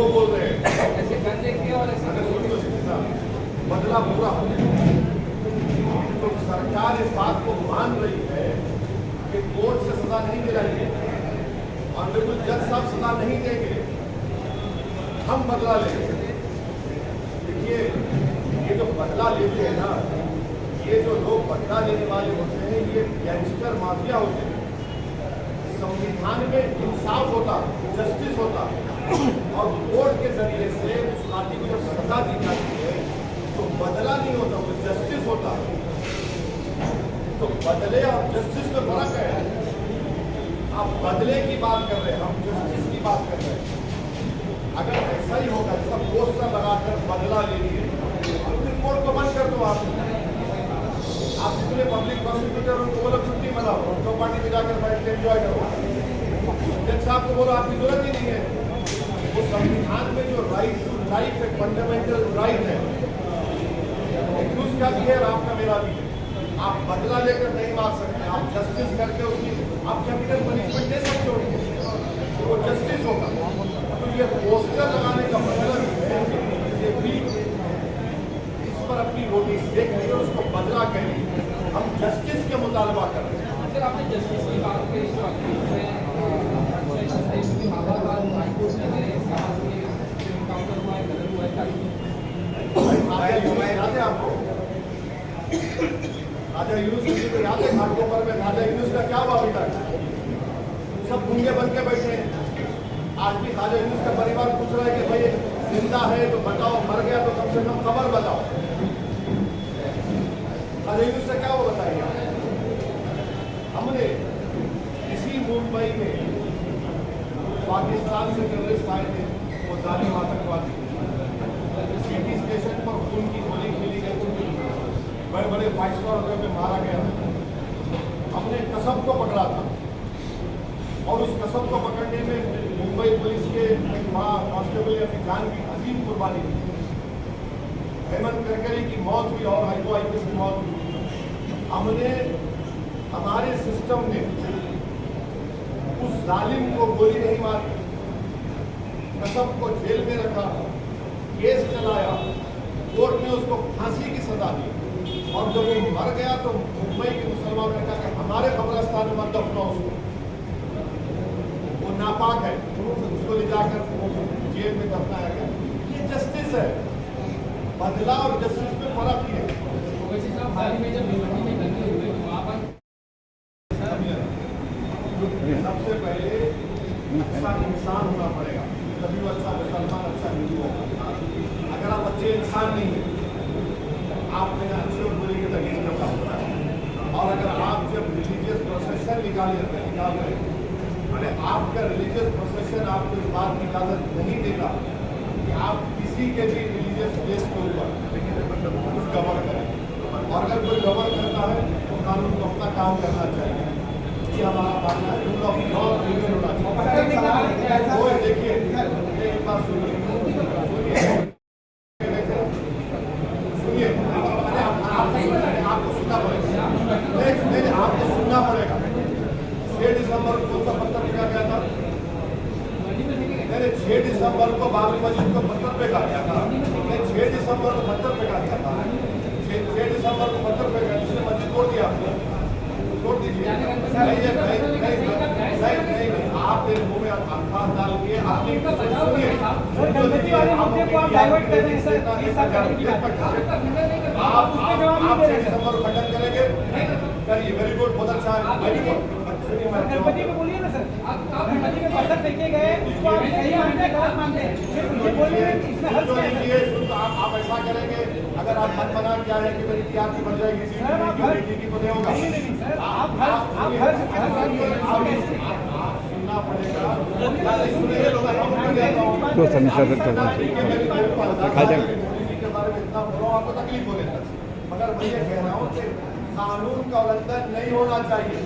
वो बोल रहे हैं ऐसे कर देंगे और ऐसे बदला पूरा हो। तो सरकार इस बात को मान रही है कि कोर्ट से सजा नहीं दिलाएंगे, ऑनरेबल जज साहब सजा नहीं देंगे, हम बदला लेंगे। देखिए, ये जो बदला लेते हैं ना, ये जो लोग बदला लेने वाले होते हैं, ये गैंगस्टर माफिया होते हैं। संविधान में इंसाफ होता, जस्टिस होता, और कोर्ट के जरिए से उस पार्टी को जब सजा दी जाती है तो बदला नहीं होता, वो जस्टिस होता। तो बदले और जस्टिस में फर्क है। आप बदले की बात कर रहे हैं, हम जस्टिस की बात कर रहे हैं। अगर ऐसा ही होगा, सब पोस्टर लगाकर बदला ले लिए, तो फिर कोर्ट को बंद कर दो। आप जितने पब्लिक प्रोसिक्यूटर उनको बोलो छुट्टी मनाओ, चौपाटी में जाकर बैठ के एंजॉय करो। जज साहब को बोलो आपकी जरूरत ही नहीं है। वो संविधान में जो राइट टू लाइफ है, फंडामेंटल राइट है, उसका भी है और आपका मेरा भी है। आप बदला लेकर नहीं मार सकते, आप जस्टिस करके उसकी आप कैपिटल पनिशमेंट दे सकते हो, तो वो जस्टिस होगा। तो ये पोस्टर लगाने का मतलब है कि भी इस पर अपनी रोटी सेक रही है, उसको बदला करिए। हम जस्टिस के मुतालबा कर रहे हैं। सर, आपने जस्टिस की बात की, इस वक्त आपको राजा यूनुस को याद है? घाटोपर में राजा यूनुस का क्या हुआ अभी तक? सब गूंगे बन के बैठे हैं। आज भी राजा यूनुस का परिवार पूछ रहा है कि भाई जिंदा है तो बताओ, मर गया तो कम से कम खबर बताओ। राजा यूनुस का क्या हुआ बताइए। हमने इसी मुंबई में पाकिस्तान से टेररिस्ट आए थे, वो जालिम आतंकवादी, सिटी स्टेशन पर खून की गोली खेली गई, बड़े बड़े 5 स्टार होटल में मारा गया। हमने कसम को पकड़ा था और उस कसम को पकड़ने में मुंबई पुलिस के एक बड़ा कांस्टेबल ने अपनी जान की अजीम कुर्बानी दी। हेमंत करकरे की मौत हुई और हाइको आईपीएस की मौत हुई। हमने हमारे सिस्टम ने उस जालिम को गोली नहीं मारी, कसम को जेल में रखा, केस चलाया, कोर्ट ने उसको फांसी की सजा दी। और जब वो मर गया तो मुंबई के मुसलमानों ने कहा कि हमारे कब्रिस्तान में मत दफनाओ उसको, वो नापाक है, उसको ले जाकर जेल में दफनाया गया। ये जस्टिस है। बदला और जस्टिस में फर्क है। वैसे साहब, हाल ही में जब भिवंडी में दंगे हुए तो वहाँ पर सबसे पहले अच्छा इंसान होना पड़ेगा, तभी वो अच्छा मुसलमान, अच्छा हिंदू होगा। अगर आप अच्छे इंसान नहीं है, आप में अच्छे और बुरे की तमीज में काम होता है। और अगर आप जब रिलीजियस प्रोसेशन निकाल रहे हैं, मैंने आपका रिलीजियस प्रोसेशन आपको इस बात की इजाज़त नहीं देगा कि आप किसी के भी रिलीजियस प्लेस के ऊपर कुछ गवर्न करें। और अगर कोई गवर्न करता है तो कानून को अपना काम करना चाहिए। ये हमारा मानना है। रूल ऑफ लॉ लीगल होना चाहिए। वो देखिए, एक बात सुनिए, आपको सुनना पड़ेगा। नहीं, आपको सुनना पड़ेगा। 6 दिसंबर को कौन सा पत्थर फेंका गया था? 6 दिसंबर को बाबरी मस्जिद को पत्थर फेंका गया था। 6 दिसंबर को पत्थर फेंका गया था। 6 दिसंबर को पत्थर फेंका, इसने मस्जिद तोड़ दिया। छोड़ दीजिए। नहीं, आप मेरे मुंह में अल्फाज डाल के आपने सुनिए, आप 6 दिसंबर को खंडन करेंगे, करिए, वेरी गुड, बहुत अच्छा है, वेरी गुड। गणपति को बोलिए ना सर, गणपति में पत्थर फेंके गए, उसको आप सही मानते हैं, गलत मानते हैं, फिर मुझे बोलिए इसमें हल क्या है? तो आप ऐसा करेंगे, अगर आप मन बना क्या है कि मेरी प्यार की बन जाएगी, बेटी की को होगा। नहीं सर, आप घर सुनना पड़ेगा। के बारे में इतना बोलो, आपको तकलीफ हो लेता, मगर मैं ये कह रहा हूँ कि कानून का उल्लंघन नहीं होना चाहिए,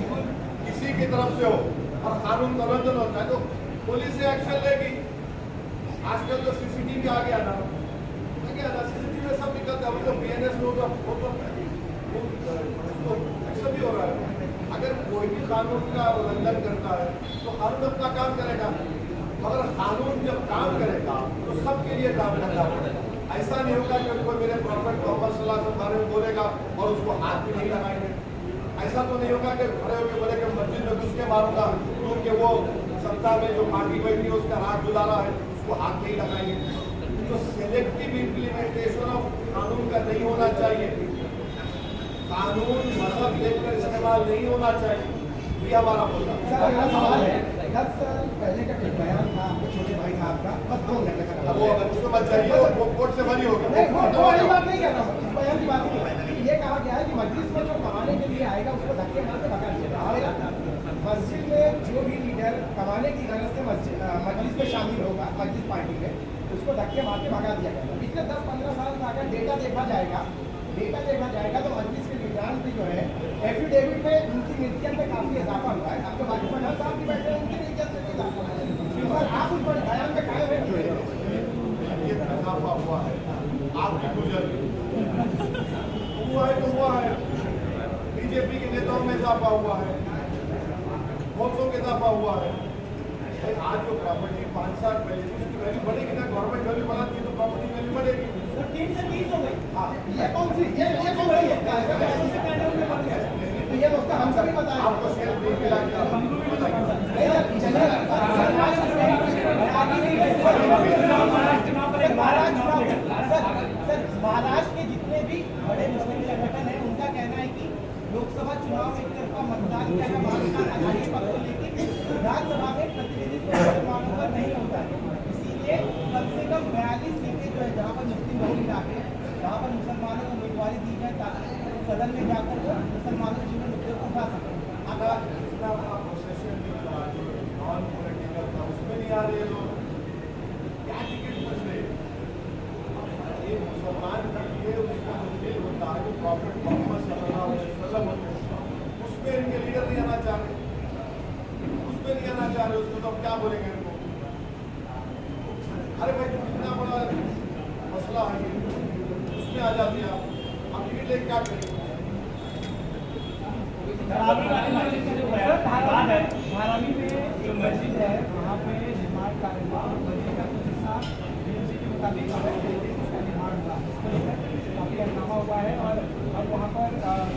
किसी की तरफ से हो, और कानून का उल्लंघन होता है तो पुलिस से एक्शन लेगी। आजकल तो सीसीटीवी आ गया ना, सीसीटीवी में सब निकलता है, तो बीएनएस में होगा, एक्शन भी हो रहा है। अगर कोई भी कानून का उल्लंघन करता है तो कानून अपना काम करेगा। मगर कानून जब काम करेगा तो सबके लिए काम करना पड़ेगा। ऐसा नहीं होगा कि कोई मेरे प्रॉफिट मोहम्मद सल्लल्लाहु अलैहि वसल्लम के बारे में बोलेगा और उसको हाथ भी नहीं लगाएंगे। ऐसा तो नहीं होगा कि खड़े होकर बोले कि मस्जिद में घुस के मारूंगा क्योंकि वो सत्ता में जो पार्टी बैठी है उसका हाथ जुला रहा है, उसको हाथ नहीं लगाएंगे। तो सेलेक्टिव इम्प्लीमेंटेशन ऑफ कानून का नहीं होना चाहिए। कानून मजहब देखकर इस्तेमाल नहीं होना चाहिए, ये हमारा मुद्दा। सर अगला सवाल है, 10 साल पहले का एक बयान था आपके छोटे भाई साहब का, बस 2 मिनट का। अब वो अगर उसको मत चाहिए वो कोर्ट से बरी होगा। नहीं, वो वाली बात नहीं कर रहा हूँ, इस बयान की बात नहीं कर रहा हूँ। ये कहा गया है कि मस्जिद में जो कमाने के लिए आएगा उसको धक्के मार के भगा दिया जाएगा। मस्जिद में जो भी लीडर कमाने की गरज से मस्जिद में शामिल होगा, मस्जिद पार्टी में, उसको धक्के मार के भगा दिया जाएगा। पिछले 10-15 साल का अगर डेटा देखा जाएगा तो मस्जिद के लीडरान की जो है एफिडेविट में उनकी मिल्कियत में काफी इजाफा हुआ है। आपके बाजू में हर साहब की बैठे हैं, उनकी मिल्कियत में इजाफा हुआ है। और आप उस पर बयान में कायम है, ये इजाफा हुआ है, आपकी गुजर हुआ है तो हुआ है। बीजेपी के नेताओं में इजाफा हुआ है, मौसों में इजाफा हुआ है। आज जो प्रॉपर्टी 5 साल पहले उसकी वैल्यू बढ़ेगी ना, गवर्नमेंट वैल्यू बढ़ाती है तो प्रॉपर्टी वैल्यू बढ़ेगी। 3 से 30 हो गई। हाँ, ये कौन सी ये कौन सी है? तो ये उसका हम सभी पता है। आपको शेयर नहीं मिला क्या? महाराष्ट्र के जितने भी बड़े मुस्लिम संगठन हैं उनका कहना है कि लोकसभा चुनाव में एक तरफा मतदान किया महाराष्ट्र आघाड़ी पर, लेकिन विधानसभा में प्रतिनिधित्व मुसलमानों का नहीं होता है। इसीलिए कम से कम 42 सीटें जो है जहाँ पर मुस्लिम बहुल इलाके हैं, जहाँ पर मुसलमानों को उम्मीदवारी दी जाए ताकि सदन में जाकर वो मुसलमानों के जुड़े मुद्दे को उठा सकें। उसमें नहीं आ रहे लोग, क्या टिकट पूछ रहे? ये मुसलमान के लिए उसका जो दिल होता है, जो प्रॉफिट मोहम्मद सल्लल्लाहु अलैहि वसल्लम होते हैं, उसमें इनके लीडर नहीं आना चाह रहे, उसमें नहीं आना चाह रहे। उसको तो हम क्या बोलेंगे इनको? अरे भाई कितना बड़ा मसला है, उसमें आ जाती है आप टिकट लेके क्या करेंगे? धारावी में एक मस्जिद है, वहाँ पे निर्माण कार्य हुआ, मस्जिद का कुछ हिस्सा बीएमसी के मुताबिक उसका निर्माण हुआ, इसको लेकर काफी हंगामा हुआ है। और अब वहाँ पर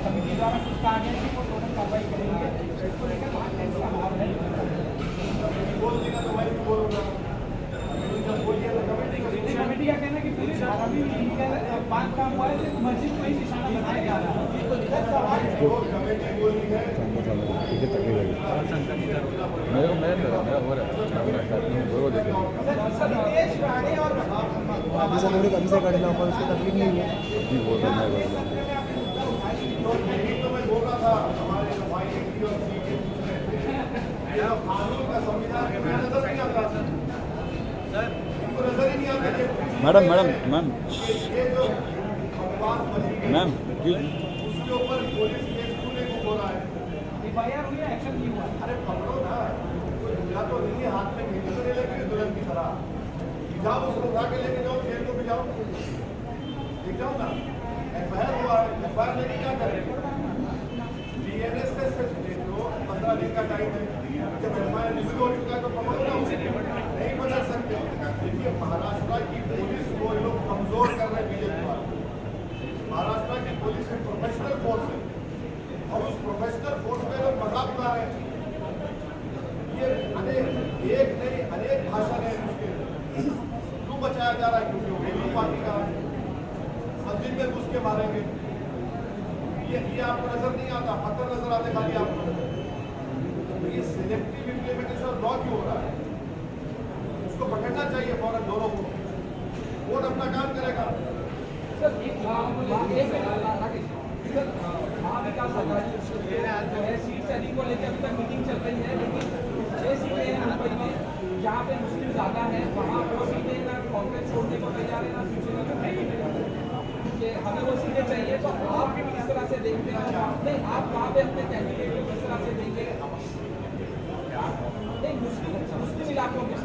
समिति द्वारा कुछ कहा गया कि वो टोटल कार्रवाई करेंगे, इसको लेकर वहाँ टेंस का माहौल है। बोल देगा तो मैं भी बोलूँगा, बोलिए तो कमेटी का कहना है कि पूरी धारावी में इलीगल बांधकाम हुआ है, सिर्फ मस्जिद में ही निशाना बनाया जा रहा है। वो कमेटी बोली है मेरा हो रहा है देश राणे और अभी से थोड़ी कभी से काटना पर उसको तकलीफ नहीं हुई वो करना है तो मैं बोल रहा था हमारे जो भाई एमपी और सी के मेरा कानून का संविधान के मेरा नजर नहीं आता सर, इनको नजर ही नहीं आता। मैम ये जो बकवास बनी है मैम उसके ऊपर पुलिस केस क्यों नहीं हो रहा है? एफआईआर हुई है, एक्शन नहीं हुआ। अरे पकड़ो ना, कोई दूल्हा तो नहीं है, हाथ में खींच तो नहीं लगी दुल्हन की तरह, जाओ उसको उठा के लेके जाओ, जेल को भी जाओ, देख जाओ ना। एफआईआर हुआ है, एफआईआर लेके क्या करेंगे? डीएनएस से देख लो, 15 दिन का टाइम है, जब एफआईआर रिव्यू हो चुका है तो पकड़ो ना उसे, नहीं बदल सकते। देखिए महाराष्ट्र की पुलिस को ये लोग कमजोर कर रहे हैं बीजेपी वाले। महाराष्ट्र की पुलिस एक प्रोफेशनल फोर्स है और उस प्रोफेशनल फोर्स में लोग मजाक उड़ा रहे हैं। ये एक नहीं अनेक भाषण है उसके क्यों बचाया जा रहा है? क्योंकि वो वेलू पार्टी का है, मस्जिद में घुस के मारेंगे। ये आपको नजर नहीं आता, पत्थर नजर आते खाली आपको। तो ये सिलेक्टिव इम्प्लीमेंटेशन लॉ क्यों हो रहा है? उसको पकड़ना चाहिए फौरन दोनों को, कोर्ट अपना काम करेगा। सर एक महाविकास आघाड़ी जो है सीट शेयरिंग को लेकर अभी तक मीटिंग चल रही है, लेकिन 6 सीटें हैं मुंबई में जहाँ पे मुस्लिम ज़्यादा है, वहाँ वो सीटें ना कांग्रेस छोड़ने को तैयार है ना शिवसेना कि हमें वो सीटें चाहिए। तो आप किस तरह से देखते हैं? नहीं आप वहाँ पे अपने कैंडिडेट को किस तरह से देंगे? नहीं मुस्लिम इलाकों में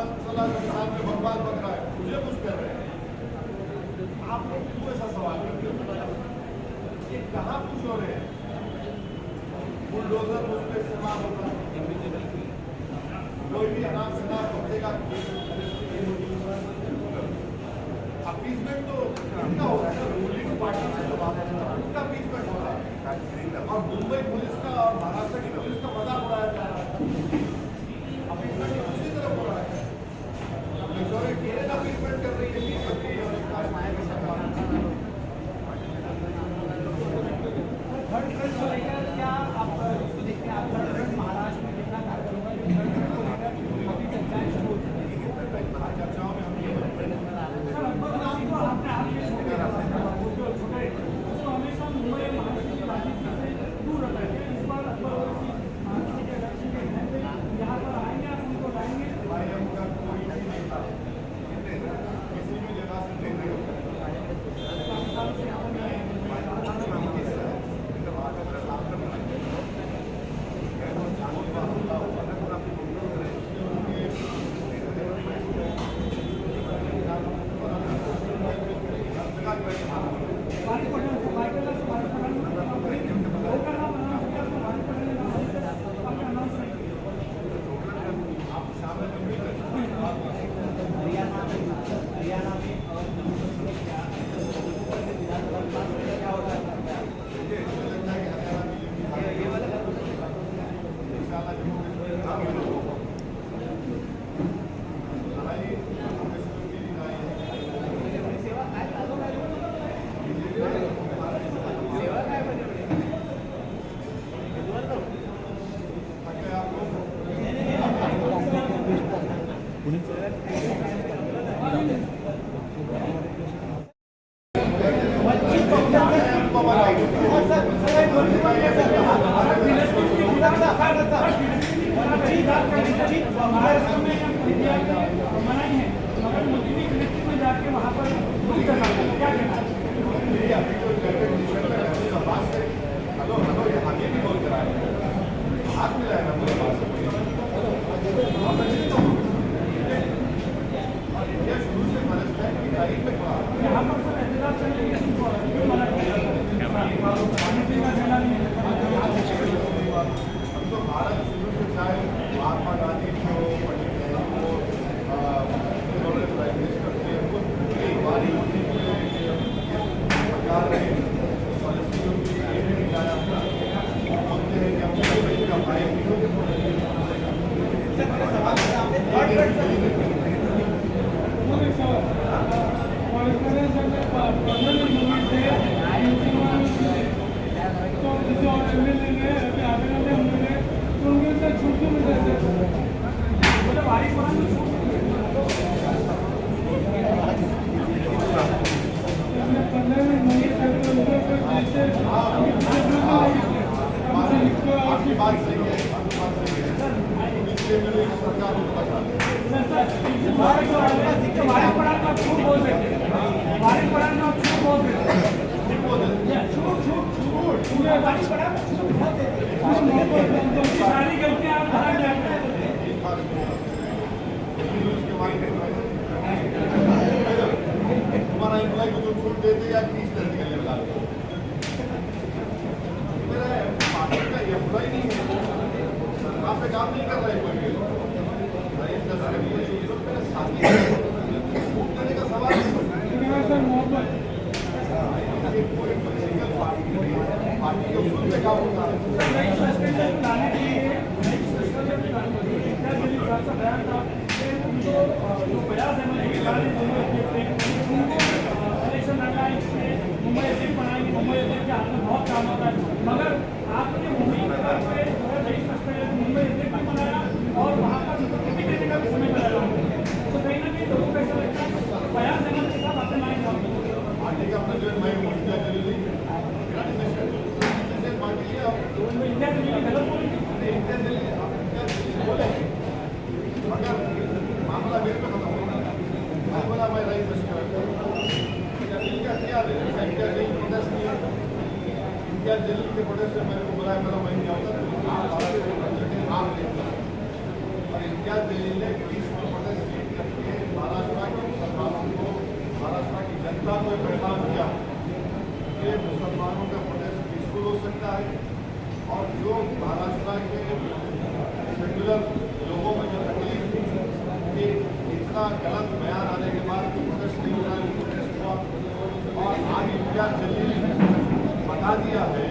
सलाह के साथ में भगवान बन रहा है, मुझे कुछ कर रहे हैं। आप लोग क्यों ऐसा सवाल करते हो? ये कहाँ कुछ हो रहे हैं? बुलडोजर मुझ पर इस्तेमाल होता है, कोई भी अनाप शनाप बचेगा। अपीसमेंट तो इनका होता है, रूलिंग पार्टी से जो बात है उनका अपीसमेंट हो रहा है, और मुंबई पुलिस का और महाराष्ट्र की पुलिस का मजाक उड़ाया जा रहा है। अपीसमेंट दूसरी तरफ हो रहा है, मेजोरिटी अपीसमेंट कर रही है थर्ड फ्रंट को लेकर क्या आप इसको देखते हैं? आप थर्ड फ्रंट महाराष्ट्र में कितना कार्य होगा? थर्ड फ्रंट को लेकर अभी चर्चाएं शुरू हो चुकी हैं। चर्चाओं में हम ये सर अकबर आपको आपने आप ये छोटे तो हमेशा मुंबई और महाराष्ट्र की राजनीति से दूर रहता है। इस बार अकबर ओवैसी महाराष्ट्र के इलेक्शन के घर पे यहाँ पर आएंगे, आप उनको लाएंगे? किसी भी जगह से नहीं होता। महात्मा गांधी को आपकी बात सही है, सरकार को पता तुम्हारा एम्प्लॉय को जो छूट देते या 30 दिन के लिए बता दो। मेरा पार्टी का एम्प्लॉय नहीं है, सरकार पे काम नहीं कर रहा है कोई भी। मेरे साथी छूट देने का सवाल नहीं। कोई पॉलिटिकल पार्टी के उसूल पे काम होता है। बहुत काम होता है, मगर आपने मुंबई मुंबई बनाया और वहाँ पर देने का भी समय बनाया, तो कहीं ना कहीं लोगों को ऐसा लगता है बयान देने के साथ अपने माइंड पार्टी का प्रेसिडेंट मैं इंडिया दिल्ली पार्टी है, इंडिया दिल्ली गलत बोली बोले मगर मामला मेरे पे खत्म होगा। मैं बोला मैं रही दिल्ली का क्या है, इंडिया दिल्ली प्रोटेस्ट नहीं है। इंडिया दिल्ली के प्रोटेस्ट से मेरे को बुलाया, मेरा मैं नहीं आता और इंडिया दिल्ली ने पीसफुल प्रोटेस्ट महाराष्ट्र की जनता को पैगाम दिया कि मुसलमानों का प्रोटेस्ट पीसफुल हो सकता है और जो महाराष्ट्र के सेक्युलर लोगों में जो तकलीफ थी कि इतना गलत बयान आने के बाद प्रोटेस्ट नहीं हो रहा है, प्रोटेस्ट हुआ और आज इम्तियाज जलील ने बता दिया है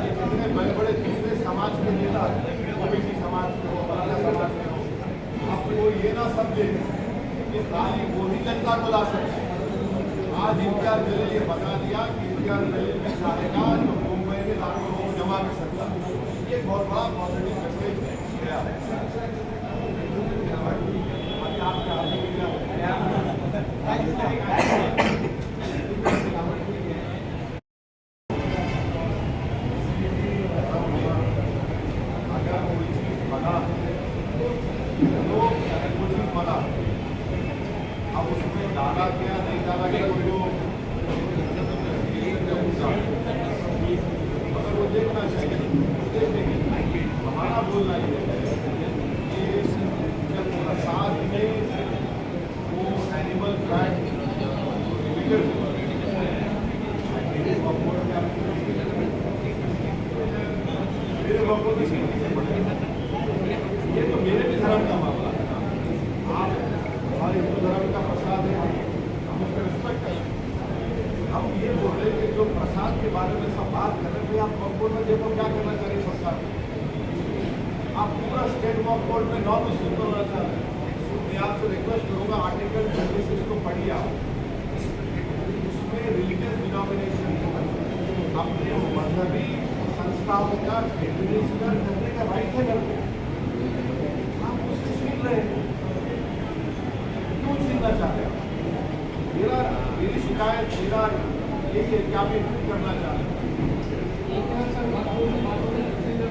कि जितने बड़े बड़े दूसरे समाज के नेता ओबीसी समाज के हो, बराला समाज के हो, आप वो ये ना समझे कि खाली वो ही जनता को ला सकते। आज इम्तियाज जलील ये बता दिया कि इम्तियाज जलील भी चाहेगा जो मुंबई में लाखों लोगों को जमा कर सकता। ये बहुत बड़ा पॉजिटिव मैसेज गया है। अगर कोई चीज बना तो वो चीज बना, अब उसमें डाला गया नहीं डाला गया मगर वो देखना चाहिए। हमारा बोलना ये है कि जब प्रसाद में वो एनिमल फैट मेरे बप्पो की स्थिति से बढ़े, ये तो मेरे भी धर्म का मामला है। आप हमारे हिंदू धर्म का प्रसाद है, हम उसका रिस्पेक्ट करें। हम ये बोल रहे कि जो प्रसाद के बारे में सब बात कर रहे हैं, आप वक्फ बोर्ड में देखो क्या करना चाहिए सरकार। आप पूरा स्टेट वक्फ बोर्ड में नॉन मुस्लिम को होना चाहते हैं। मैं आपसे रिक्वेस्ट करूँगा आर्टिकल 26 को पढ़िए आप, उसमें रिलीजियस डिनोमिनेशन अपने मजहबी संस्थाओं का रजिस्टर करने का राइट है करते हम उससे छीन रहे हैं। क्यों छीनना चाहते हैं? मेरी शिकायत मेरा यही है कि आप ये क्यों करना चाहते हैं?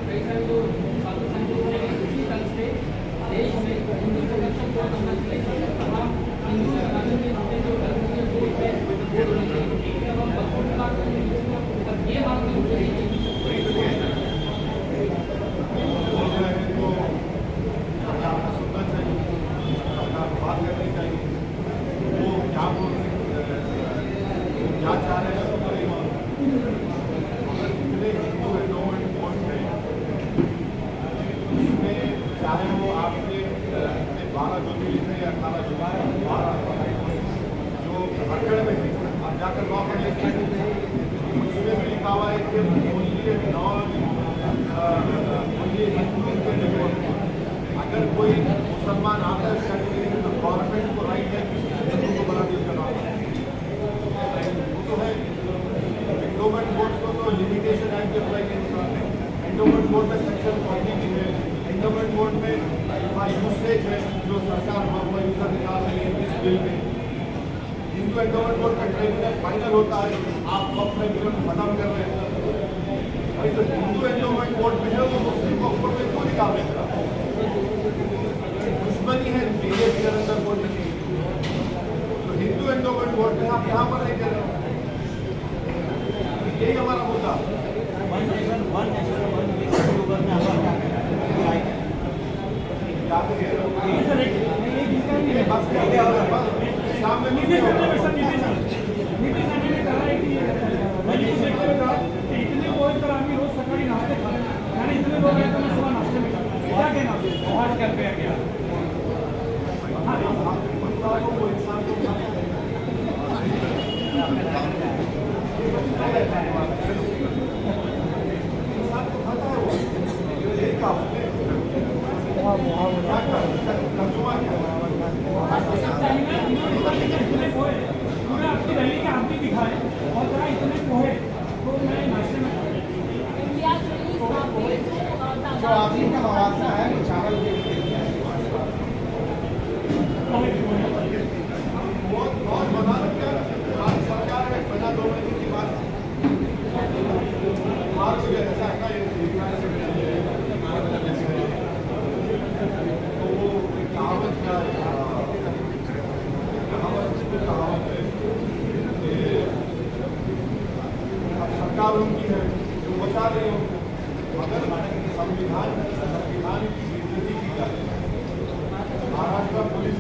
कई सारे जो साधु संत हैं उसी तरह से देश में हिंदू संरक्षण को करना चाहिए। हम हिंदू समाज में अपने जो धर्म के वोट है वो होने चाहिए। जब हम बच्चों की बात करें तब ये बात नहीं चाहिए कि सुनना चाहिए, बात करनी चाहिए, वो क्या बोल क्या चाह रहे हैं अगर जितने हिंदू एंडोमेंट बोर्ड है उसमें चाहे वो आपके 12 ज्योतिर्लिंग है या 18 ज्योतिर्लिंग 12 जो झारखंड में है, आप जाकर लॉ पढ़ लीजिए, उसमें भी लिखा हुआ है कि अगर कोई मुसलमान आता है सर्टिफिकेट तो गवर्नमेंट को राइट है हिंदू को बना दिया करना वो तो है। एंडोमेंट बोर्ड को तो लिमिटेशन एक्ट अप्लाई करना है। एंडोमेंट बोर्ड में सेक्शन 40 भी है। एंडोमेंट बोर्ड में यूसेज है जो सरकार यूजर निकाल रही है इस बिल में। हिंदू एंडोमेंट बोर्ड का ट्राइब्यूनल फाइनल होता है, आप वक्त ट्राइब्यूनल खत्म कर रहे हैं। भाई तो हिंदू एंडोमेंट बोर्ड में है वो मुस्लिम वक्त बोर्ड में क्यों निकाल देगा? दुश्मनी है बीजेपी के अंदर बोर्ड में। तो हिंदू एंडोमेंट बोर्ड में आप यहाँ पर नहीं कर रहे हो, यही हमारा मुद्दा। शाम में मीटिंग इतने लोग पर आम्ही रोज सकाळी नाश्ते खाते आणि इतने लोग आहेत तर सुबह नाश्ते में क्या कहना बहुत कर पे गया वो इंसान को खाता है वो यही काम पूरा आपकी रैली के आमती दिखाए और जरा इतने पोहे तो मैं नाश्ते में जो आपकी का मवासा है वो चावल के बहुत बना क्या राज्य सरकार है बना 2 महीने की बात मार्च में ऐसा है तो वो कहावत क्या कहावत है कि अब सरकार उनकी है जो बचा रही हो मगर संविधान की बेइज्जती की जाती है। महाराष्ट्र पुलिस